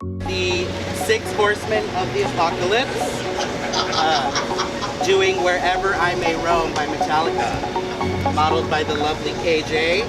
The six horsemen of the apocalypse, doing Wherever I May Roam by Metallica, modeled by the lovely KJ.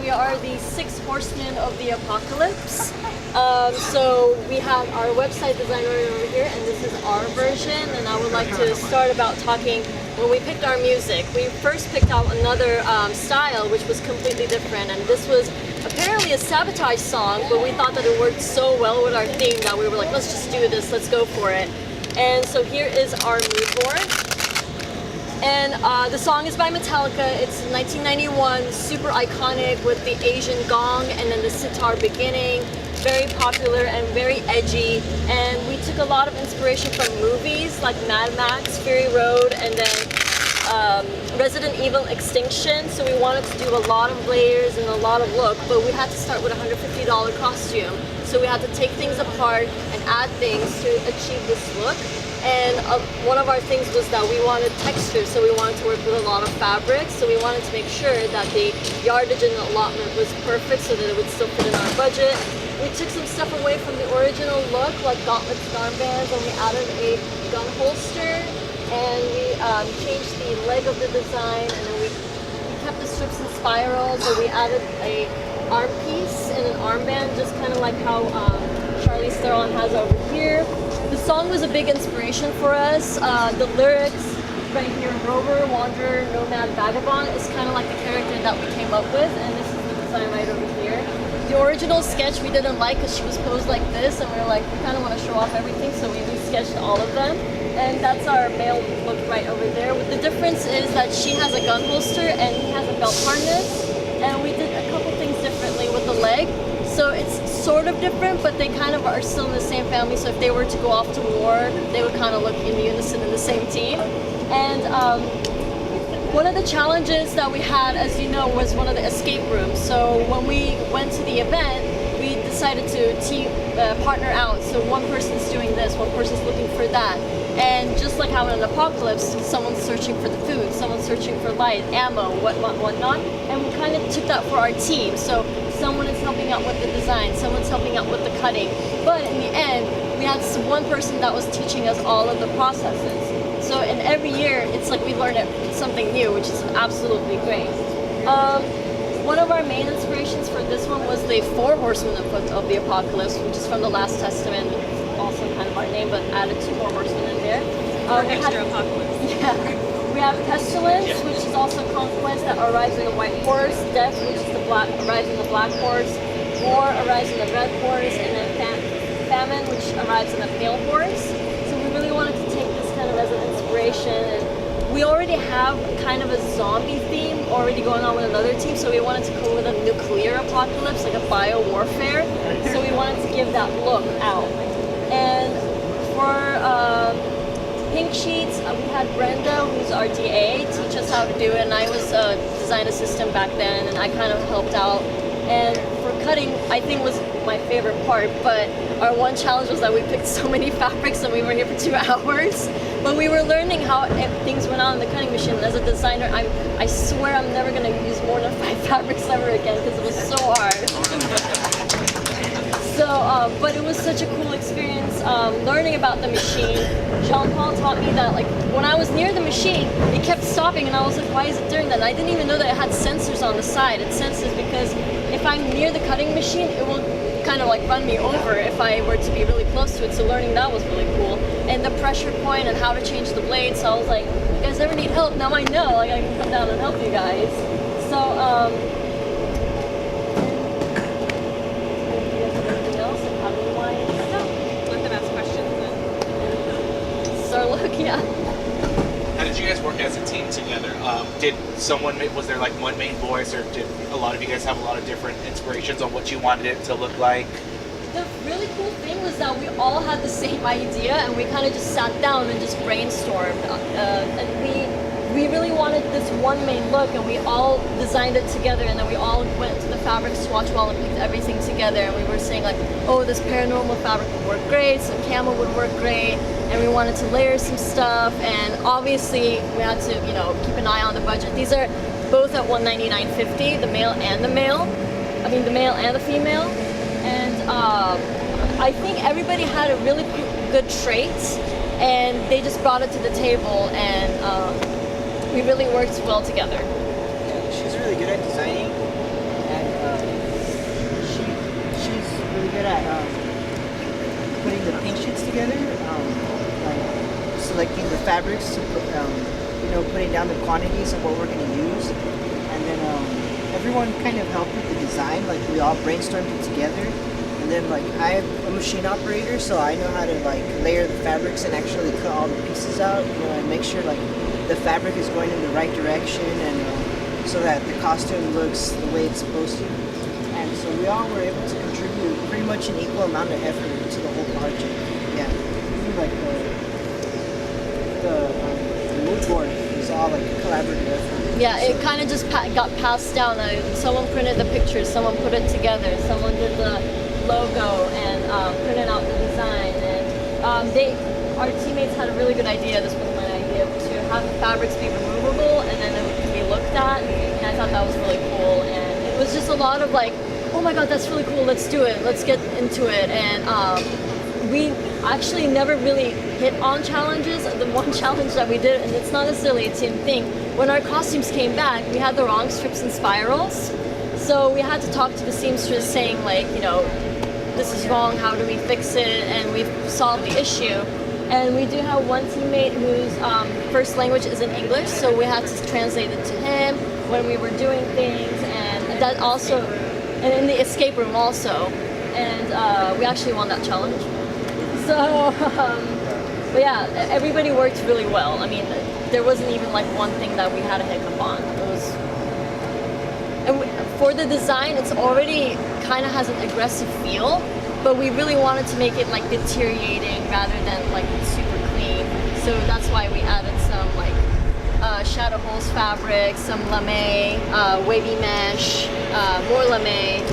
We are the six horsemen of the apocalypse. So we have our website design right over here, and this is our version. And I would like to start about talking when we picked our music. We first picked out another style, which was completely different, and this was apparently a Sabotage song, but we thought that it worked so well with our theme that we were like, let's just do this, let's go for it. And so here is our mood board. And the song is by Metallica. It's 1991, super iconic with the Asian gong and then the sitar beginning. Very popular and very edgy. And we took a lot of inspiration from movies like Mad Max, Fury Road, and then Resident Evil Extinction. So we wanted to do a lot of layers and a lot of look, but we had to start with a $150 costume. So we had to take things apart and add things to achieve this look. And one of our things was that we wanted texture, so we wanted to work with a lot of fabrics. So we wanted to make sure that the yardage and allotment was perfect so that it would still fit in our budget. We took some stuff away from the original look, like gauntlets and armbands, and we added a gun holster. And we changed the leg of the design, and then we kept the strips in spiral, so we added a arm piece and an armband, just kind of like how Charlize Theron has over here. The song was a big inspiration for us. The lyrics right here, rover, wanderer, nomad, vagabond, is kind of like the character that we came up with, and this is the design right over here. The original sketch we didn't like because she was posed like this, and we were like, we kind of want to show off everything, so we re-sketched all of them. And that's our male look right over there. The difference is that she has a gun holster and he has a belt harness, and we did a couple things differently with the leg. So it's sort of different, but they kind of are still in the same family. So if they were to go off to war, they would kind of look in unison in the same team. And one of the challenges that we had, as you know, was one of the escape rooms. So when we went to the event, we decided to partner out. So one person's doing this, one person's looking for that. And just like how in an apocalypse, someone's searching for the food, someone's searching for light, ammo, whatnot. And we kind of took that for our team. So someone is helping out with the design, someone's helping out with the cutting. But in the end, we had one person that was teaching us all of the processes. So in every year, it's like we learn something new, which is absolutely great. One of our main inspirations for this one was the four horsemen of the apocalypse, which is from the Last Testament. Also kind of our name, but added two more horsemen in there. Extra apocalypse. Yeah. We have Pestilence, which is also Conquest, that arrives in a white horse. Death, which is arrives in the black horse. War arrives in the red horse. And then Famine, which arrives in the pale horse. So we really wanted to take this kind of as an inspiration. And we already have kind of a zombie theme already going on with another team, so we wanted to go with a nuclear apocalypse, like a bio-warfare. So we wanted to give that look out. And for pink sheets, we had Brenda, who's our DA, teach us how to do it, and I was a design assistant back then, and I kind of helped out. And for cutting, I think was my favorite part, but our one challenge was that we picked so many fabrics and we were here for 2 hours. But we were learning how things went on in the cutting machine. And as a designer, I swear I'm never going to use more than 5 fabrics ever again because it was so hard. So, but it was such a cool experience learning about the machine. Jean-Paul taught me that, like, when I was near the machine, it kept stopping, and I was like, why is it doing that? And I didn't even know that it had sensors on the side. It senses because if I'm near the cutting machine, it will kind of like run me over if I were to be really close to it. So learning that was really cool. And the pressure point and how to change the blade. So I was like, you guys ever need help? Now I know, like, I can come down and help you guys. So, Let them ask questions then. start looking at. How did you guys work as a team together? Was there like one main voice, or did a lot of you guys have a lot of different inspirations on what you wanted it to look like? The really cool thing was that we all had the same idea, and we kind of just sat down and just brainstormed. And we really wanted this one main look, and we all designed it together, and then we all went to the fabric swatch wall and picked everything together, and we were saying like, oh, this paranormal fabric would work great, some camel would work great, and we wanted to layer some stuff, and obviously we had to, you know, keep an eye on the budget. These are both at $199.50, the male and the female, and I think everybody had a really good trait, and they just brought it to the table, and we really worked well together. Yeah, she's really good at designing, and she's really good at putting the paint sheets together, like selecting the fabrics, putting down the quantities of what we're going to use, and then everyone kind of helped with the design. Like, we all brainstormed it together, and then like I'm a machine operator, so I know how to like layer the fabrics and actually cut all the pieces out, and make sure like the fabric is going in the right direction, and so that the costume looks the way it's supposed to. And so we all were able to contribute pretty much an equal amount of effort to the whole project. Yeah, even like the mood board was all like a collaborative effort. Yeah, it kind of just got passed down. Someone printed the pictures, someone put it together, someone did the logo and printed out the design. And our teammates had a really good idea. This was my idea, to have the fabrics be removable and then it can be looked at. And I thought that was really cool. And it was just a lot of like, oh my god, that's really cool. Let's do it. Let's get into it. And we actually never really hit on challenges. The one challenge that we did, and it's not necessarily a team thing, when our costumes came back, we had the wrong strips and spirals. So we had to talk to the seamstress saying like, this is wrong, how do we fix it? And we've solved the issue. And we do have one teammate whose first language is in English, so we had to translate it to him when we were doing things, and that also, and in the escape room also. And we actually won that challenge. So, but yeah, everybody worked really well. I mean, there wasn't even like one thing that we had a hiccup on. It was, and for the design, it's already kind of has an aggressive feel, but we really wanted to make it like deteriorating rather than like super clean. So that's why we added some like shadow holes fabric, some lame, wavy mesh, more lame.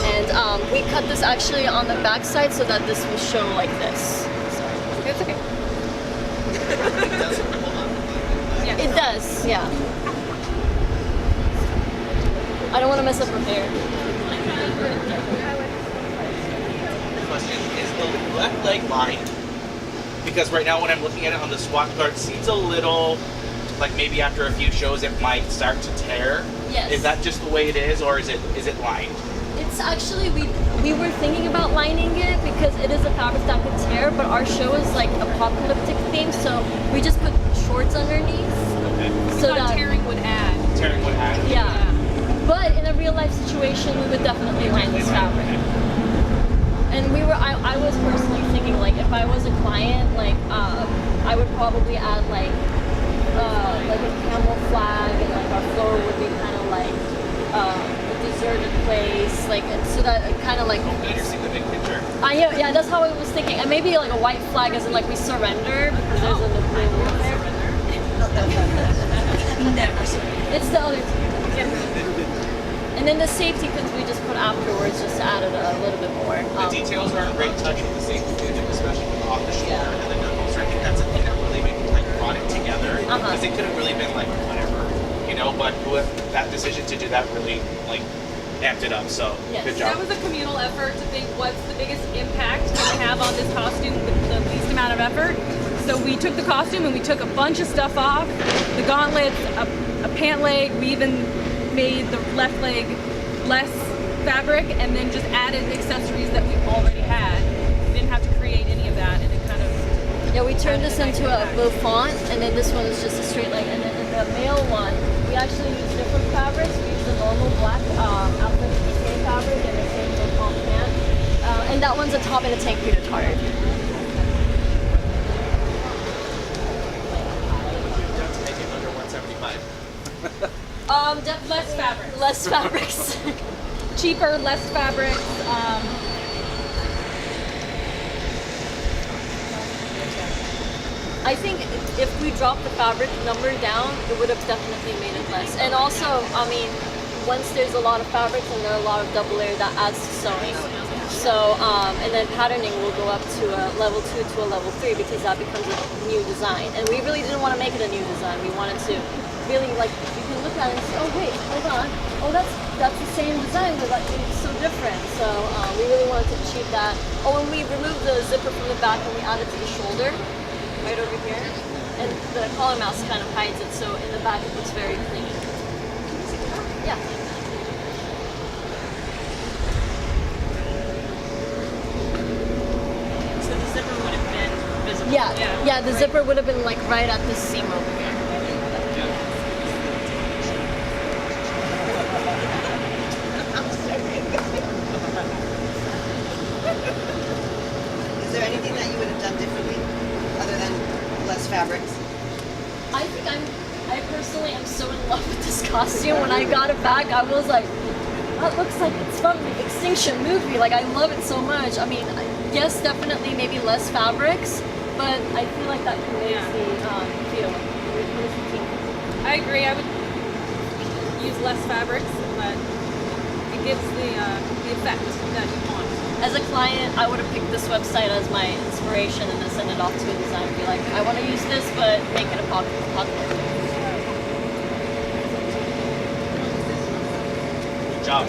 And we cut this actually on the back side so that this will show like this. So it's okay. It does, yeah. I don't want to mess up her hair. Question, is the left leg lined? Because right now when I'm looking at it on the swatch card, it seems a little like maybe after a few shows it might start to tear. Yes. Is that just the way it is, or is it lined? It's actually, we were thinking about lining it because it is a fabric that could tear, but our show is like apocalyptic theme, so we just put shorts underneath. Okay. So that tearing would add. Tearing would add. Yeah. But in a real life situation, we would definitely line this fabric. And I was personally thinking like if I was a client, like I would probably add like a camel flag, and like our floor would be kind of like a deserted place, like so that it kind of like. Okay, you're seeing the big picture. Yeah, that's how I was thinking, and maybe like a white flag, as in like we surrender because there's a blue there. Never surrender. It's the other two. And then the safety pins we just put afterwards, just to add it a little bit more. The details are in great touch with the safety pin, especially with the off the shoulder and the knuckles. I think that's a thing that really maybe like brought it together, because it could have really been like whatever, but that decision to do that really like amped it up. So Yes. good That job. was a communal effort to think what's the biggest impact can we have on this costume with the least amount of effort. So we took the costume and we took a bunch of stuff off, the gauntlets, a pant leg. We even made the left leg less fabric and then just added the accessories that we already had. We didn't have to create any of that, and it kind of Yeah, we turned this into a bouffant, and then this one is just a straight leg. And then in the male one, we actually use different fabrics. We use the normal black outfit PK fabric and the same bouffant pant. And that one's a top and a tank pleated tartan. Make it under 175. less fabric. Less fabrics. Cheaper, less fabric. I think if we dropped the fabric number down, it would have definitely made it less. And also, I mean, once there's a lot of fabrics and there are a lot of double layer, that adds to sewing. So, and then patterning will go up to a level 2 to a level 3 because that becomes a new design. And we really didn't want to make it a new design. We wanted to really, like, you can look at it and say, oh wait, hold on. Oh, that's the same design, but like, it's so different. So we really wanted to achieve that. Oh, and we removed the zipper from the back and we added to the shoulder, right over here. And the collar mouse kind of hides it, so in the back it looks very clean. Yeah. So the zipper would have been visible. Yeah, the zipper would have been like right at this seam over here. Is there anything that you would have done differently other than less fabrics? I think I personally am so in love with this costume. When I got it back, I was like, that looks like it's from the Extinction movie. Like, I love it so much. I mean, yes, definitely maybe less fabrics, but I feel like that conveys the feel. What is the team? I agree. I would use less fabrics, but it gives the effect that you want. As a client, I would have picked this website as my inspiration and then send it off to a designer and be like, I want to use this, but make it a popular. Good job.